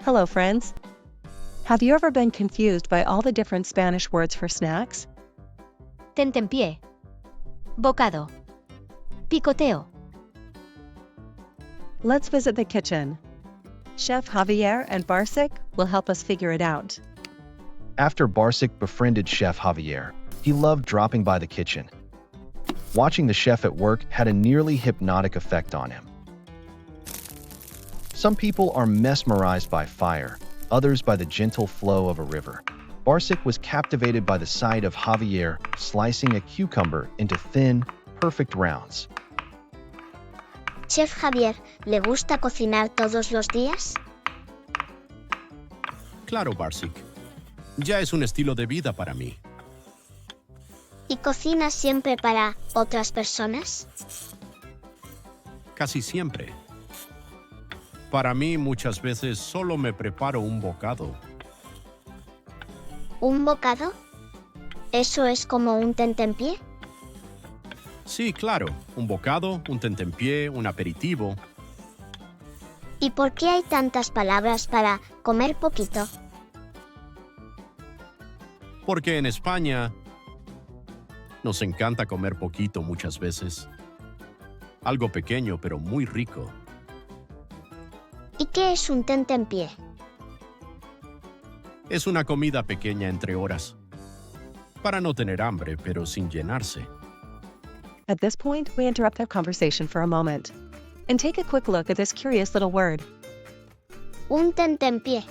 Hello, friends. Have you ever been confused by all the different Spanish words for snacks? Tentempié. Bocado. Picoteo. Let's visit the kitchen. Chef Javier and Barsic will help us figure it out. After Barsic befriended Chef Javier, he loved dropping by the kitchen. Watching the chef at work had a nearly hypnotic effect on him. Some people are mesmerized by fire, others by the gentle flow of a river. Barsic was captivated by the sight of Javier slicing a cucumber into thin, perfect rounds. Chef Javier, ¿le gusta cocinar todos los días? Claro, Barsic. Ya es un estilo de vida para mí. ¿Y cocina siempre para otras personas? Casi siempre. Para mí, muchas veces solo me preparo un bocado. ¿Un bocado? ¿Eso es como un tentempié? Sí, claro. Un bocado, un tentempié, un aperitivo. ¿Y por qué hay tantas palabras para comer poquito? Porque en España nos encanta comer poquito muchas veces. Algo pequeño, pero muy rico. ¿Y qué es un tentempié? Es una comida pequeña entre horas. Para no tener hambre, pero sin llenarse. At this point, we interrupt their conversation for a moment and take a quick look at this curious little word. Un tentempié.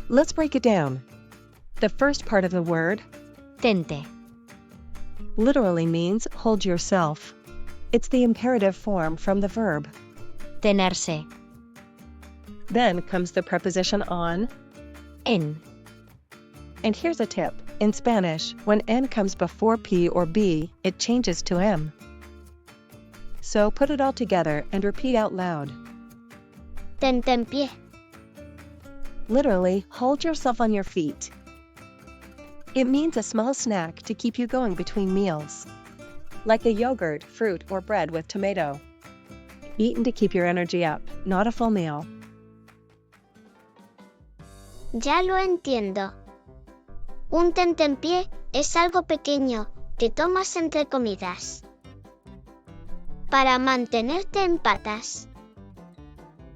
Let's break it down. The first part of the word Tente. literally means hold yourself. It's the imperative form from the verb. Tenerse. Then comes the preposition on. En. And here's a tip. In Spanish, when N comes before P or B, it changes to M. So put it all together and repeat out loud. Tentempié. Literally, hold yourself on your feet. It means a small snack to keep you going between meals. Like a yogurt, fruit, or bread with tomato. Eaten to keep your energy up, not a full meal. Ya lo entiendo. Un tentempié es algo pequeño que tomas entre comidas. Para mantenerte en patas.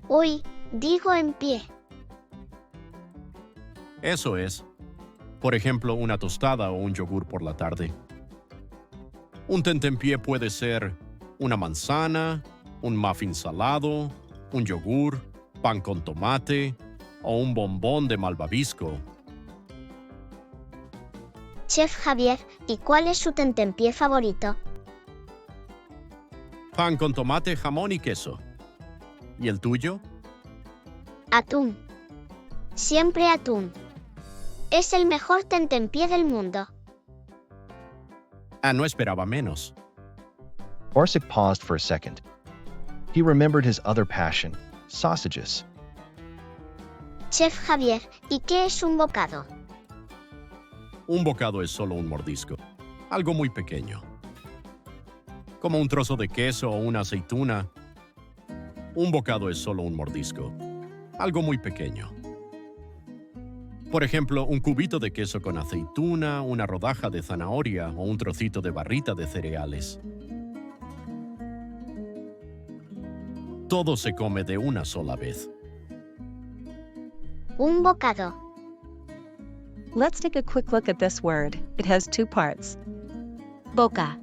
Uy, digo en pie. Eso es. Por ejemplo, una tostada o un yogur por la tarde. Un tentempié puede ser una manzana, un muffin salado, un yogur, pan con tomate o un bombón de malvavisco. Chef Javier, ¿y cuál es su tentempié favorito? Pan con tomate, jamón y queso. ¿Y el tuyo? Atún. Siempre atún. Es el mejor tentempié del mundo. Ah, no esperaba menos. Barsic paused for a second. He remembered his other passion, sausages. Chef Javier, ¿y qué es un bocado? Un bocado es solo un mordisco. Algo muy pequeño. Como un trozo de queso o una aceituna. Un bocado es solo un mordisco. Algo muy pequeño. Por ejemplo, un cubito de queso con aceituna, una rodaja de zanahoria o un trocito de barrita de cereales. Todo se come de una sola vez. Un bocado. Let's take a quick look at this word. It has two parts. Boca.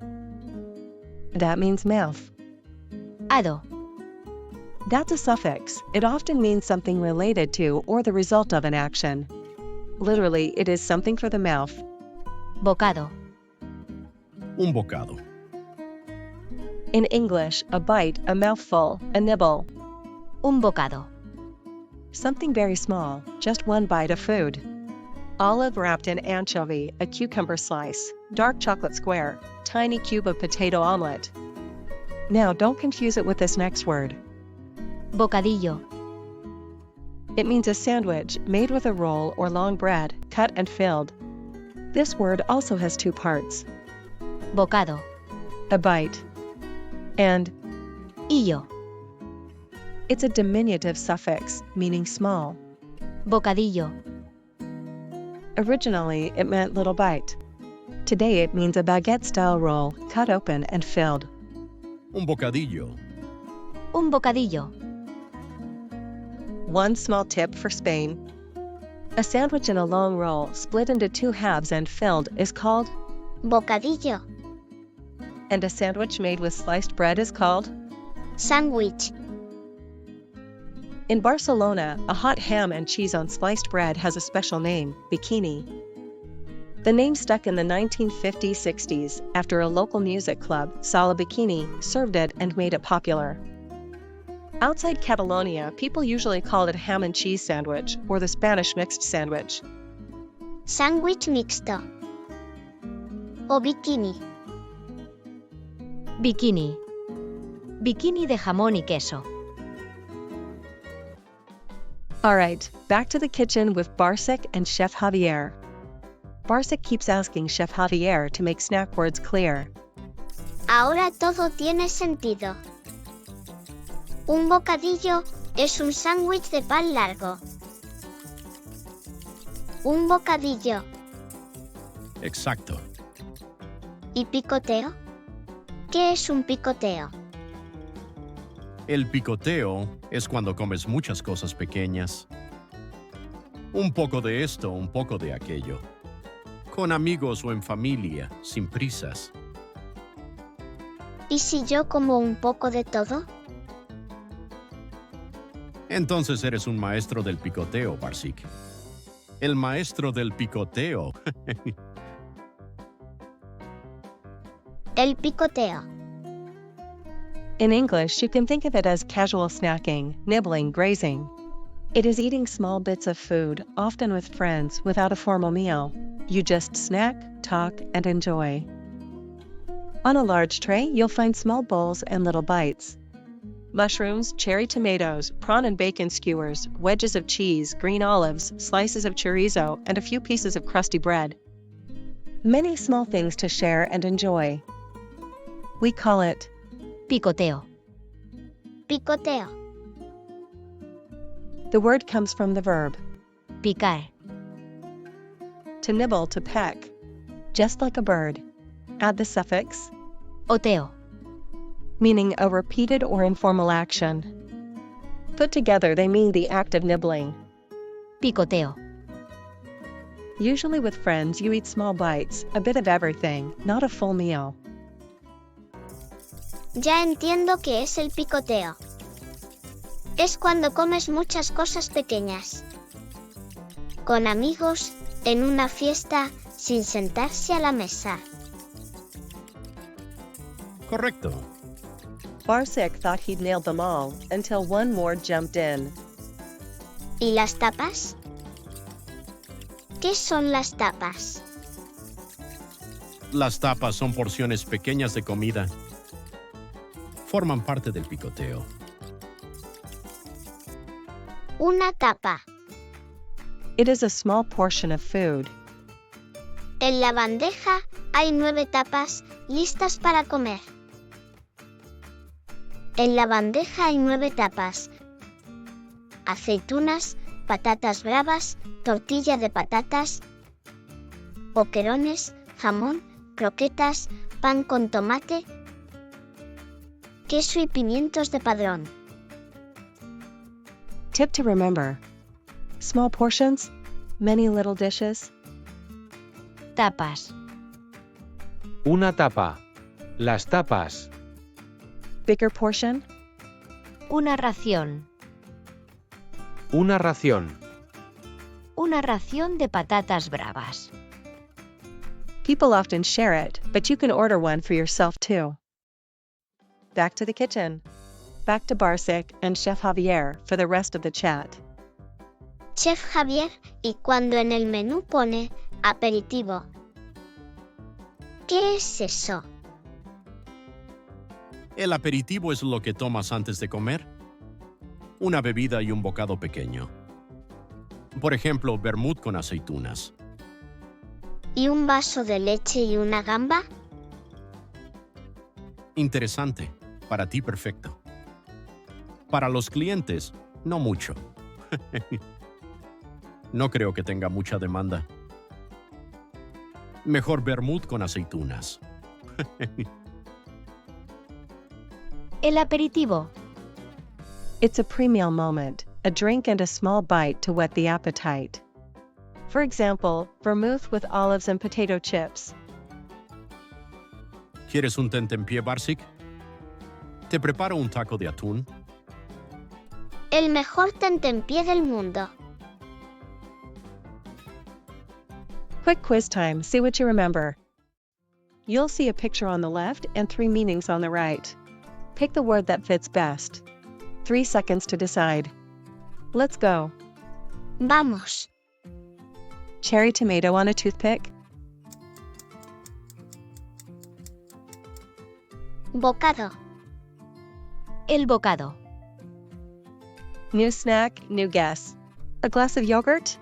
That means mouth. Ado. That's a suffix. It often means something related to or the result of an action. Literally, it is something for the mouth. Bocado. Un bocado. In English, a bite, a mouthful, a nibble. Un bocado. Something very small, just one bite of food. Olive wrapped in anchovy, a cucumber slice, dark chocolate square, tiny cube of potato omelet. Now don't confuse it with this next word. Bocadillo. It means a sandwich made with a roll or long bread, cut and filled. This word also has two parts. Bocado. A bite. And Illo. It's a diminutive suffix meaning small. Bocadillo. Originally, it meant little bite. Today it means a baguette-style roll cut open and filled. Un bocadillo. Un bocadillo. One small tip for Spain. A sandwich in a long roll split into two halves and filled is called, Bocadillo. and a sandwich made with sliced bread is called. Sándwich. In Barcelona, a hot ham and cheese on sliced bread has a special name, bikini. The name stuck in the 1950s-60s after a local music club, Sala Bikini, served it and made it popular. Outside Catalonia, people usually call it a ham and cheese sandwich or the Spanish mixed sandwich. Sándwich mixto. O bikini. Bikini. Bikini de jamón y queso. Alright, back to the kitchen with Barsic and Chef Javier. Barsic keeps asking Chef Javier to make snack words clear. Ahora todo tiene sentido. Un bocadillo es un sándwich de pan largo. Un bocadillo. Exacto. ¿Y picoteo? ¿Qué es un picoteo? El picoteo es cuando comes muchas cosas pequeñas. Un poco de esto, un poco de aquello. Con amigos o en familia, sin prisas. ¿Y si yo como un poco de todo? Entonces eres un maestro del picoteo, Barsic. El maestro del picoteo. El picoteo. In English, you can think of it as casual snacking, nibbling, grazing. It is eating small bits of food, often with friends, without a formal meal. You just snack, talk, and enjoy. On a large tray, you'll find small bowls and little bites. Mushrooms, cherry tomatoes, prawn and bacon skewers, wedges of cheese, green olives, slices of chorizo, and a few pieces of crusty bread. Many small things to share and enjoy. We call it Picoteo. Picoteo. The word comes from the verb Picar. to nibble, to peck. Just like a bird. Add the suffix Oteo. meaning a repeated or informal action. Put together, they mean the act of nibbling. Picoteo. Usually with friends, you eat small bites, a bit of everything, not a full meal. Ya entiendo qué es el picoteo. Es cuando comes muchas cosas pequeñas. Con amigos, en una fiesta, sin sentarse a la mesa. Correcto. Barsic thought he'd nailed them all, until one more jumped in. ¿Y las tapas? ¿Qué son las tapas? Las tapas son porciones pequeñas de comida. Forman parte del picoteo. Una tapa. It is a small portion of food. En la bandeja hay 9 tapas listas para comer. En la bandeja hay 9 tapas. Aceitunas, patatas bravas, tortilla de patatas, boquerones, jamón, croquetas, pan con tomate, queso y pimientos de padrón. Tip to remember. Small portions, many little dishes. Tapas. Una tapa. Las tapas. Bigger portion, Una ración. Una ración. Una ración de patatas bravas. people often share it, but you can order one for yourself too. Back to the kitchen. Back to Barsic and Chef Javier for the rest of the chat. Chef Javier, y cuando en el menú pone aperitivo. ¿Qué es eso? El aperitivo es lo que tomas antes de comer. Una bebida y un bocado pequeño. Por ejemplo, vermut con aceitunas. ¿Y un vaso de leche y una gamba? Interesante. Para ti, perfecto. Para los clientes, no mucho. No creo que tenga mucha demanda. Mejor vermut con aceitunas. El aperitivo. It's a pre-meal moment, a drink and a small bite to whet the appetite. For example, vermouth with olives and potato chips. ¿Quieres un tentempié, Barsic? ¿Te preparo un taco de atún? El mejor tentempié del mundo. Quick quiz time, see what you remember. You'll see a picture on the left and 3 meanings on the right. Pick the word that fits best. 3 seconds to decide. Let's go. Vamos. Cherry tomato on a toothpick. Bocado. El bocado. New snack, new guess. A glass of yogurt?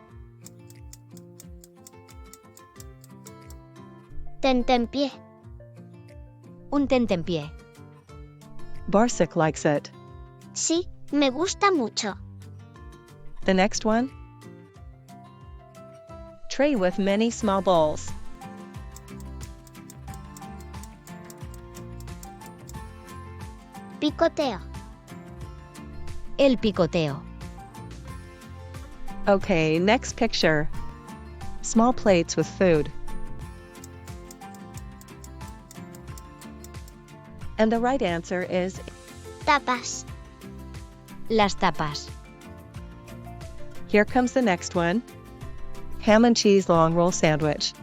Tentempié. Un tentempié. Barsic likes it. Sí, me gusta mucho. The next one? Tray with many small bowls. Picoteo. El picoteo. Okay, next picture. Small plates with food. And the right answer is Tapas. Las tapas. here comes the next one. Ham and cheese long roll sandwich.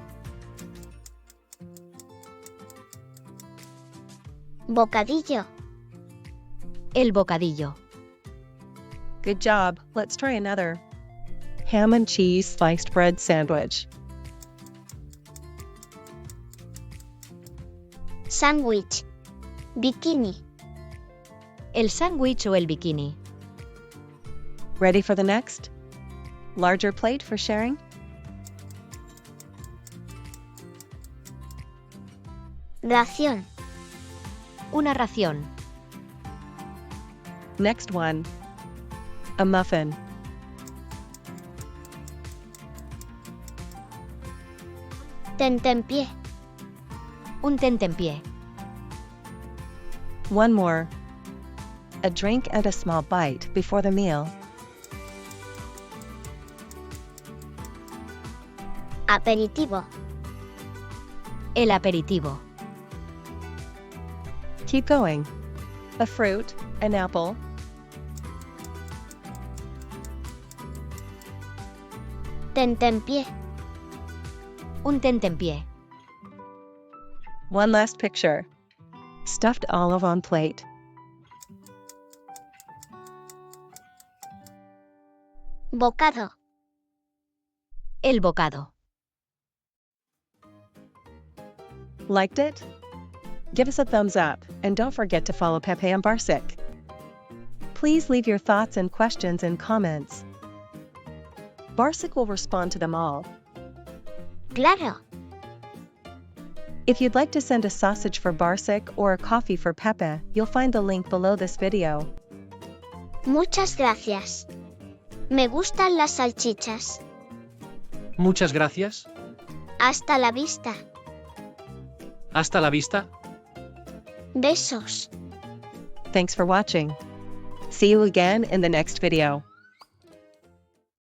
Bocadillo. El bocadillo. Good job, let's try another. Ham and cheese sliced bread sandwich. Sándwich. Bikini. El sándwich o el bikini. Ready for the next? Larger plate for sharing? Ración. Una ración. Next one. A muffin. Tentempié. Un tentempié. One more. A drink and a small bite before the meal. Aperitivo. El aperitivo. Keep going. A fruit, an apple. Tentempié. Un tentempié. One last picture. Stuffed olive on plate. Bocado. El bocado. Liked it? Give us a thumbs up, and don't forget to follow Pepe and Barsic. Please leave your thoughts and questions in comments. Barsic will respond to them all. Claro. If you'd like to send a sausage for Barsic or a coffee for Pepe, you'll find the link below this video. Muchas gracias. Me gustan las salchichas. Muchas gracias. Hasta la vista. Hasta la vista. Besos. Thanks for watching. See you again in the next video.